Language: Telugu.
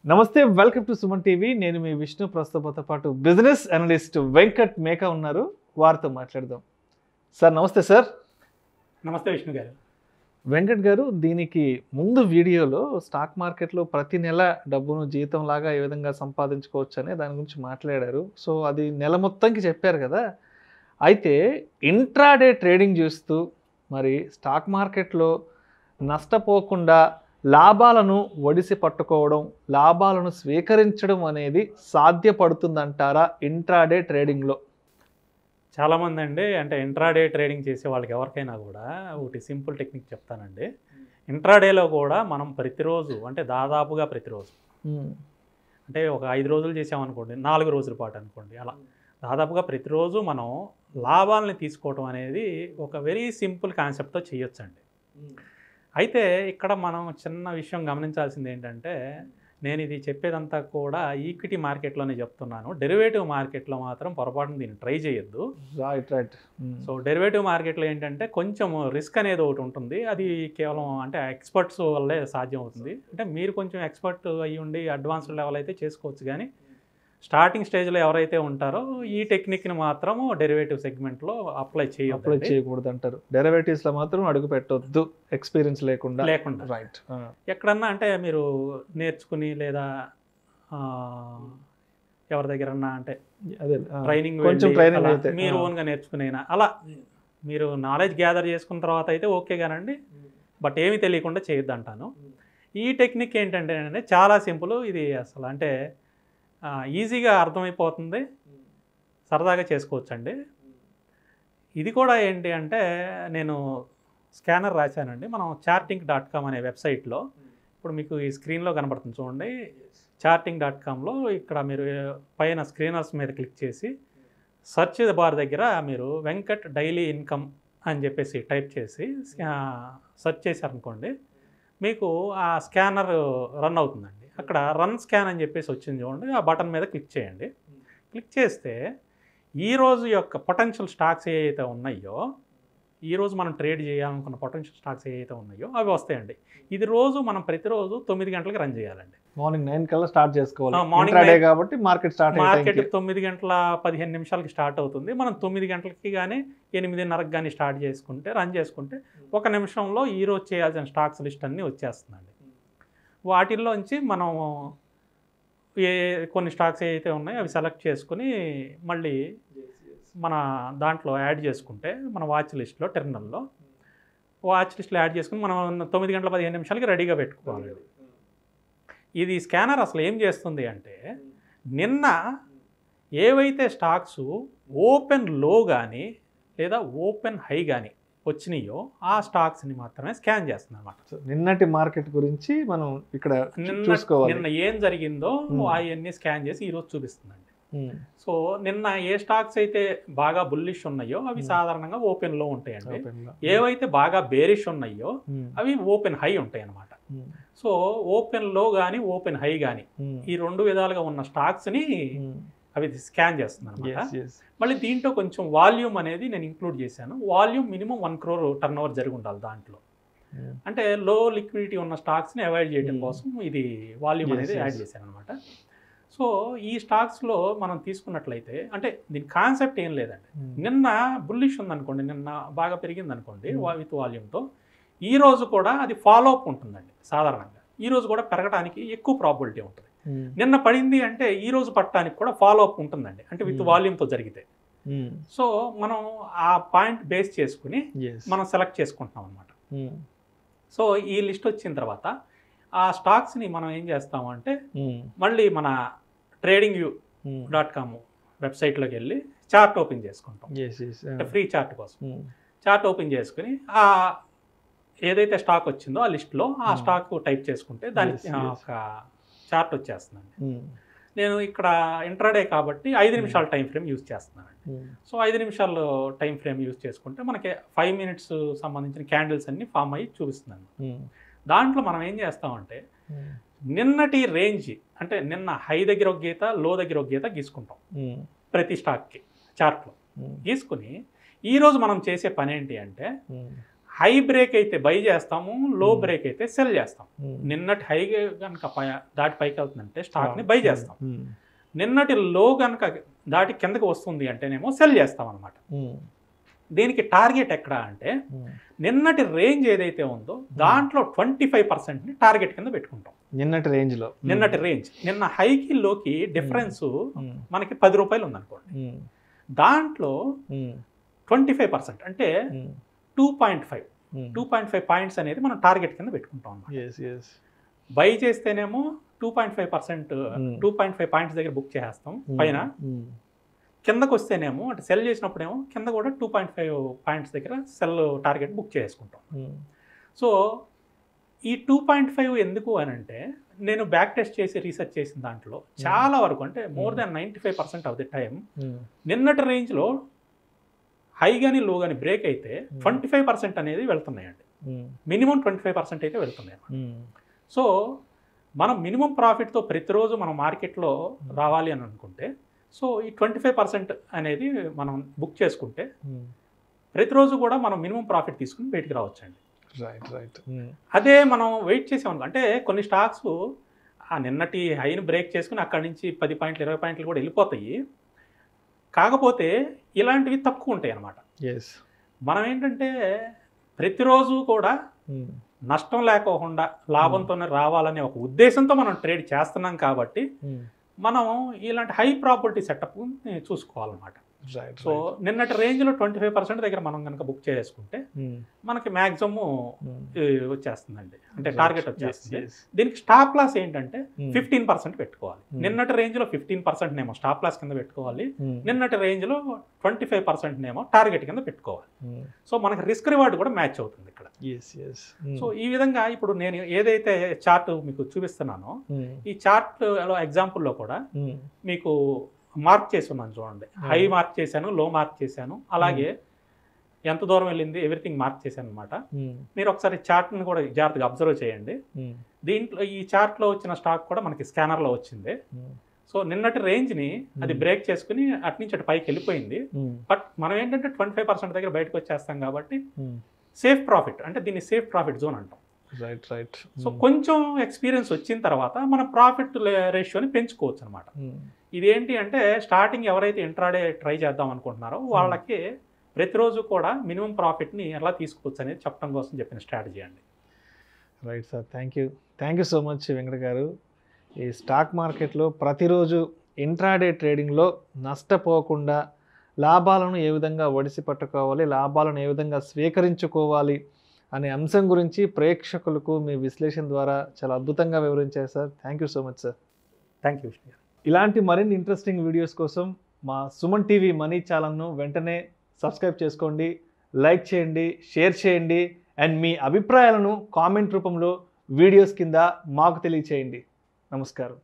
నమస్తే వెల్కమ్ టు సుమన్ టీవీ నేను మీ విష్ణు ప్రస్తుతంతో పాటు బిజినెస్ అనలిస్ట్ వెంకట్ మేకా ఉన్నారు వారితో మాట్లాడదాం సార్ నమస్తే సార్ నమస్తే విష్ణు గారు వెంకట్ గారు దీనికి ముందు వీడియోలో స్టాక్ మార్కెట్లో ప్రతి నెల డబ్బును జీతం లాగా ఏ విధంగా సంపాదించుకోవచ్చు అనే దాని గురించి మాట్లాడారు సో అది నెల మొత్తంకి చెప్పారు కదా అయితే ఇంట్రాడే ట్రేడింగ్ చేస్తూ మరి స్టాక్ మార్కెట్లో నష్టపోకుండా లాభాలను ఒడిసి పట్టుకోవడం లాభాలను స్వీకరించడం అనేది సాధ్యపడుతుందంటారా ఇంట్రాడే ట్రేడింగ్లో? చాలామంది అండి అంటే ఇంట్రాడే ట్రేడింగ్ చేసే వాళ్ళకి ఎవరికైనా కూడా ఒకటి సింపుల్ టెక్నిక్ చెప్తానండి. ఇంట్రాడేలో కూడా మనం ప్రతిరోజు అంటే దాదాపుగా ప్రతిరోజు అంటే ఒక 5 రోజులు చేసామనుకోండి, 4 రోజుల పాటు అనుకోండి, అలా దాదాపుగా ప్రతిరోజు మనం లాభాలని తీసుకోవడం అనేది ఒక వెరీ సింపుల్ కాన్సెప్ట్తో చేయొచ్చండి. అయితే ఇక్కడ మనం చిన్న విషయం గమనించాల్సింది ఏంటంటే, నేను ఇది చెప్పేదంతా కూడా ఈక్విటీ మార్కెట్లోనే చెప్తున్నాను. డెరివేటివ్ మార్కెట్లో మాత్రం పొరపాటున దీన్ని ట్రై చేయొద్దు. రైట్. సో డెరివేటివ్ మార్కెట్లో ఏంటంటే కొంచెం రిస్క్ అనేది ఒకటి ఉంటుంది. అది కేవలం అంటే ఎక్స్పర్ట్స్ వల్లే సాధ్యం అవుతుంది. అంటే మీరు కొంచెం ఎక్స్పర్ట్ అయ్యి ఉండి అడ్వాన్స్డ్ లెవెల్ అయితే చేసుకోవచ్చు, కానీ స్టార్టింగ్ స్టేజ్లో ఎవరైతే ఉంటారో ఈ టెక్నిక్ని మాత్రం డెరివేటివ్ సెగ్మెంట్లో అప్లై చేయకూడదు అంటారు. డెరివేటివ్స్లో మాత్రం అడుగు పెట్టొద్దు ఎక్స్పీరియన్స్ లేకుండా. రైట్. ఎక్కడన్నా అంటే మీరు నేర్చుకుని లేదా ఎవరి దగ్గరన్నా అంటే ట్రైనింగ్ మీరు ఓన్గా నేర్చుకునేనా అలా మీరు నాలెడ్జ్ గ్యాదర్ చేసుకున్న తర్వాత అయితే ఓకే కానండి, బట్ ఏమీ తెలియకుండా చేయొద్దు అంటాను. ఈ టెక్నిక్ ఏంటంటే చాలా సింపుల్. ఇది అసలు అంటే ఈజీగా అర్థమైపోతుంది, సరదాగా చేసుకోవచ్చండి. ఇది కూడా ఏంటి అంటే నేను స్కానర్ రాశానండి. మనం charting.com అనే వెబ్సైట్లో ఇప్పుడు మీకు ఈ స్క్రీన్లో కనబడుతుంది చూడండి. charting.comలో ఇక్కడ మీరు పైన స్క్రీనర్స్ మీద క్లిక్ చేసి సెర్చ్ బార్ దగ్గర మీరు వెంకట్ డైలీ ఇన్కమ్ అని చెప్పేసి టైప్ చేసి సెర్చ్ చేశారనుకోండి, మీకు ఆ స్కానర్ రన్ అవుతుందండి. అక్కడ రన్ స్కాన్ అని చెప్పేసి వచ్చింది చూడండి, ఆ బటన్ మీద క్లిక్ చేయండి. క్లిక్ చేస్తే ఈరోజు యొక్క పొటెన్షియల్ స్టాక్స్ ఏవైతే ఉన్నాయో, ఈరోజు మనం ట్రేడ్ చేయాలనుకున్న పొటెన్షియల్ స్టాక్స్ ఏవైతే ఉన్నాయో అవి వస్తాయండి. ఇది రోజు మనం ప్రతిరోజు 9 గంటలకు రన్ చేయాలండి. మార్నింగ్ 9 కల్లా స్టార్ట్ చేసుకోవాలి. మార్నింగ్ కాబట్టి మార్కెట్ 9 గంటల 15 నిమిషాలకి స్టార్ట్ అవుతుంది. మనం 9 గంటలకి కానీ 8:30కి కానీ స్టార్ట్ చేసుకుంటే రన్ చేసుకుంటే 1 నిమిషంలో ఈరోజు చేయాల్సిన స్టాక్స్ లిస్ట్ అన్నీ వచ్చేస్తుందండి. వాటిల్లోంచి మనం కొన్ని స్టాక్స్ ఏవైతే ఉన్నాయో అవి సెలెక్ట్ చేసుకుని మళ్ళీ మన దాంట్లో యాడ్ చేసుకుంటే మన వాచ్ లిస్ట్లో టెర్మినల్లో వాచ్ లిస్ట్లో యాడ్ చేసుకుని మనం 9 గంటల 15 నిమిషాలకి రెడీగా పెట్టుకోవాలి. ఇది స్కానర్ అసలు ఏం చేస్తుంది అంటే, నిన్న ఏవైతే స్టాక్స్ ఓపెన్ లో కానీ లేదా ఓపెన్ హై కానీ వచ్చినాయో ఆ స్టాక్స్ని మాత్రమే స్కాన్ చేస్తుంది అనమాట. నిన్నటి మార్కెట్ గురించి మనం ఇక్కడ చూసుకోవాలి. నిన్న ఏం జరిగిందో అవన్నీ స్కాన్ చేసి ఈరోజు చూపిస్తుందండి. సో నిన్న ఏ స్టాక్స్ అయితే బాగా బుల్లిష్ ఉన్నాయో అవి సాధారణంగా ఓపెన్ లో ఉంటాయండి. ఏవైతే బాగా బేరిష్ ఉన్నాయో అవి ఓపెన్ హై ఉంటాయి అన్నమాట. సో ఓపెన్ లో కానీ ఓపెన్ హై కానీ ఈ 2 విధాలుగా ఉన్న స్టాక్స్ని అవి స్కాన్ చేస్తుంది అనమాట. మళ్ళీ దీంట్లో కొంచెం వాల్యూమ్ అనేది నేను ఇంక్లూడ్ చేశాను. Volume minimum 1 crore turn over జరిగి ఉండాలి దాంట్లో. అంటే లో లిక్విడిటీ ఉన్న స్టాక్స్ని అవాయిడ్ చేయడం కోసం ఇది వాల్యూమ్ అనేది యాడ్ చేశాను అనమాట. సో ఈ స్టాక్స్లో మనం తీసుకున్నట్లయితే అంటే దీని కాన్సెప్ట్ ఏం లేదండి. నిన్న బుల్లిష్ ఉందనుకోండి, నిన్న బాగా పెరిగింది అనుకోండి విత్ వాల్యూమ్తో, ఈరోజు కూడా అది ఫాలో అప్ ఉంటుందండి. సాధారణంగా ఈరోజు కూడా పెరగడానికి ఎక్కువ ప్రాబిలిటీ ఉంటుంది. నిన్న పడింది అంటే ఈ రోజు పట్టడానికి కూడా ఫాలో అప్ ఉంటుందండి, అంటే విత్ వాల్యూమ్తో జరిగితే. సో మనం ఆ పాయింట్ బేస్ చేసుకుని మనం సెలెక్ట్ చేసుకుంటున్నాం అనమాట. సో ఈ లిస్ట్ వచ్చిన తర్వాత ఆ స్టాక్స్ని మనం ఏం చేస్తామంటే మళ్ళీ మన trading.com వెబ్సైట్లోకి వెళ్ళి చార్ట్ ఓపెన్ చేసుకుంటాం. అంటే ఫ్రీ చార్ట్ కోసం చార్ట్ ఓపెన్ చేసుకుని ఆ ఏదైతే స్టాక్ వచ్చిందో ఆ లిస్ట్లో ఆ స్టాక్ టైప్ చేసుకుంటే దానికి ఒక చార్ట్ వచ్చేస్తుందండి. నేను ఇక్కడ ఇంట్రాడే కాబట్టి 5 నిమిషాల టైం ఫ్రేమ్ యూజ్ చేస్తున్నానండి. సో 5 నిమిషాలు టైం ఫ్రేమ్ యూజ్ చేసుకుంటే మనకి 5 minutes సంబంధించిన క్యాండిల్స్ అన్ని ఫామ్ అయ్యి చూపిస్తుందండి. దాంట్లో మనం ఏం చేస్తామంటే నిన్నటి రేంజ్ అంటే నిన్న హై దగ్గర ఒక గీత, లో దగ్గర ఒక గీత గీసుకుంటాం ప్రతి స్టాక్కి చార్ట్లో గీసుకుని ఈరోజు మనం చేసే పని ఏంటి అంటే హై బ్రేక్ అయితే బై చేస్తాము, లో బ్రేక్ అయితే సెల్ చేస్తాం. నిన్నటి హై కనుక దాటి పైకి వెళ్తుందంటే స్టాక్ని బై చేస్తాం. నిన్నటి లో కనుక దాటి కిందకి వస్తుంది అంటేనేమో సెల్ చేస్తాం అనమాట. దీనికి టార్గెట్ ఎక్కడ అంటే నిన్నటి రేంజ్ ఏదైతే ఉందో దాంట్లో 25%ని టార్గెట్ కింద పెట్టుకుంటాం. నిన్నటి రేంజ్ నిన్న హైకి లోకి డిఫరెన్స్ మనకి 10 రూపాయలు ఉందనుకోండి, దాంట్లో 25% అంటే 2.5 పాయింట్స్ అనేది మనం టార్గెట్ కింద పెట్టుకుంటాం. బై చేస్తేనేమో 2.5 పాయింట్స్ దగ్గర బుక్ చేస్తాం పైన, కిందకు వస్తేనేమో అంటే సెల్ చేసినప్పుడేమో కింద కూడా 2.5 పాయింట్స్ దగ్గర సెల్ టార్గెట్ బుక్ చేసుకుంటాం. సో ఈ 2.5 ఎందుకు అని అంటే నేను బ్యాక్ టెస్ట్ చేసి రీసెర్చ్ చేసిన దాంట్లో చాలా వరకు అంటే more than 95% of the time నిన్నటి రేంజ్లో హై కానీ లో కానీ బ్రేక్ అయితే 25% అనేది వెళ్తున్నాయండి. మినిమం 25% అయితే వెళ్తున్నాయి. సో మనం మినిమం ప్రాఫిట్తో ప్రతిరోజు మనం మార్కెట్లో రావాలి అని అనుకుంటే సో ఈ 25% అనేది మనం బుక్ చేసుకుంటే ప్రతిరోజు కూడా మనం మినిమం ప్రాఫిట్ తీసుకుని బయటికి రావచ్చండి. అదే మనం వెయిట్ చేసామనుకో అంటే కొన్ని స్టాక్స్ ఆ నిన్నటి హైని బ్రేక్ చేసుకుని అక్కడి నుంచి 10 పాయింట్లు 20 పాయింట్లు కూడా వెళ్ళిపోతాయి. కాకపోతే ఇలాంటివి తక్కువ ఉంటాయి అన్నమాట. మనం ఏంటంటే ప్రతిరోజు కూడా నష్టం లేకోకుండా లాభంతోనే రావాలనే ఒక ఉద్దేశంతో మనం ట్రేడ్ చేస్తున్నాం కాబట్టి మనం ఇలాంటి హై ప్రాపర్టీ సెటప్ చూసుకోవాలన్నమాట. సో నిన్నటి రేంజ్లో 25% దగ్గర మనం కనుక బుక్ చేసుకుంటే మనకి మ్యాక్సిమం వచ్చేస్తుందండి, అంటే టార్గెట్ వచ్చేస్తుంది. దీనికి స్టాప్ లాస్ ఏంటంటే 15% పెట్టుకోవాలి. నిన్నటి రేంజ్లో 15% నేమో స్టాప్ లాస్ కింద పెట్టుకోవాలి, నిన్నటి రేంజ్లో 25% నేమో టార్గెట్ కింద పెట్టుకోవాలి. సో మనకి రిస్క్ రివార్డ్ కూడా మ్యాచ్ అవుతుంది ఇక్కడ. సో ఈ విధంగా ఇప్పుడు నేను ఏదైతే చార్ట్ మీకు చూపిస్తున్నానో ఈ చార్ట్ ఎగ్జాంపుల్లో కూడా మీకు మార్క్ చేసి ఉన్నాను చూడండి. హై మార్క్ చేశాను, లో మార్క్ చేశాను, అలాగే ఎంత దూరం వెళ్ళింది ఎవ్రీథింగ్ మార్క్ చేశాను అనమాట. మీరు ఒకసారి చార్ట్ని కూడా జాగ్రత్తగా అబ్జర్వ్ చేయండి. దీంట్లో ఈ చార్ట్లో వచ్చిన స్టాక్ కూడా మనకి స్కానర్లో వచ్చింది. సో నిన్నటి రేంజ్ని అది బ్రేక్ చేసుకుని అటు నుంచి అటు పైకి వెళ్ళిపోయింది. బట్ మనం ఏంటంటే 25% దగ్గర బయటకు వచ్చేస్తాం కాబట్టి సేఫ్ ప్రాఫిట్, అంటే దీన్ని సేఫ్ ప్రాఫిట్ జోన్ అంటాం. సో కొంచెం ఎక్స్పీరియన్స్ వచ్చిన తర్వాత మన ప్రాఫిట్ రేషియోని పెంచుకోవచ్చు అనమాట. ఇదేంటి అంటే స్టార్టింగ్ ఎవరైతే ఇంట్రాడే ట్రై చేద్దాం అనుకుంటున్నారో వాళ్ళకి ప్రతిరోజు కూడా మినిమం ప్రాఫిట్ని ఎలా తీసుకోవచ్చు అనేది చెప్పడం కోసం చెప్పిన స్ట్రాటజీ అండి. Right sir, thank you so much Venkata గారు. ఈ స్టాక్ మార్కెట్లో ప్రతిరోజు ఇంట్రాడే ట్రేడింగ్లో నష్టపోకుండా లాభాలను ఏ విధంగా ఒడిసి పట్టుకోవాలి, లాభాలను ఏ విధంగా స్వీకరించుకోవాలి అనే అంశం గురించి ప్రేక్షకులకు మీ విశ్లేషణ ద్వారా చాలా అద్భుతంగా వివరించారు sir. Thank you so much sir. Thank you. ఇలాంటి మరిన్ని ఇంట్రెస్టింగ్ వీడియోస్ కోసం మా సుమన్ టీవీ మనీ ఛానల్ను వెంటనే సబ్స్క్రైబ్ చేసుకోండి, లైక్ చేయండి, షేర్ చేయండి, అండ్ మీ అభిప్రాయాలను కామెంట్ రూపంలో వీడియోస్ కింద మాకు తెలియచేయండి. నమస్కారం.